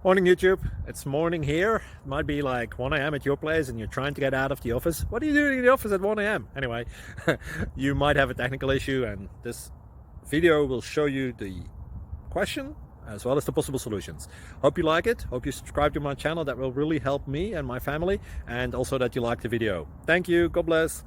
Morning YouTube, it's morning here. It might be like 1 a.m. at your place and you're trying to get out of the office. What are you doing in the office at 1 a.m.? Anyway, you might have a technical issue and this video will show you the question as well as the possible solutions. Hope you like it, hope you subscribe to my channel. That will really help me and my family, and also that you like the video. Thank you, God bless.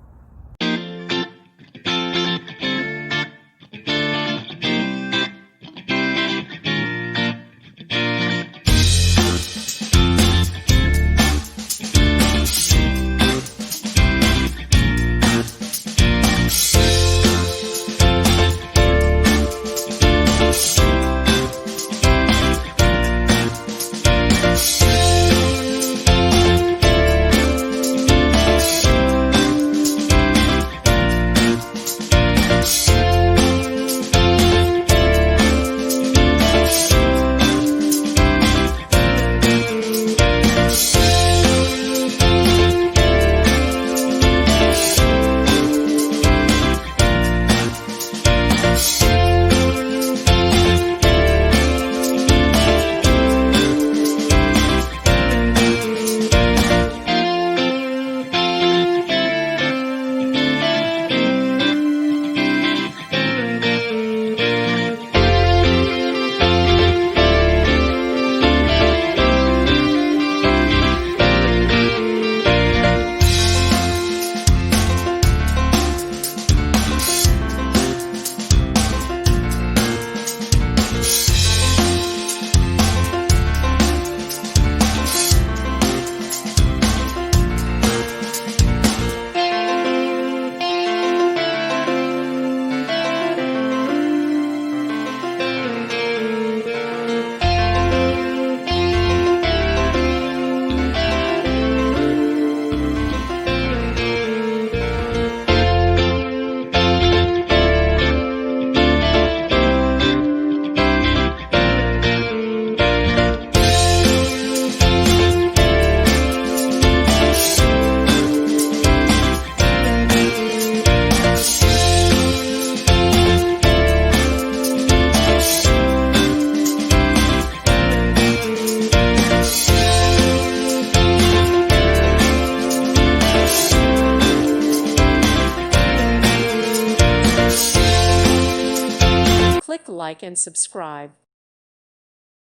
Click like and subscribe.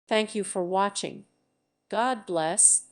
Thank you for watching. God bless.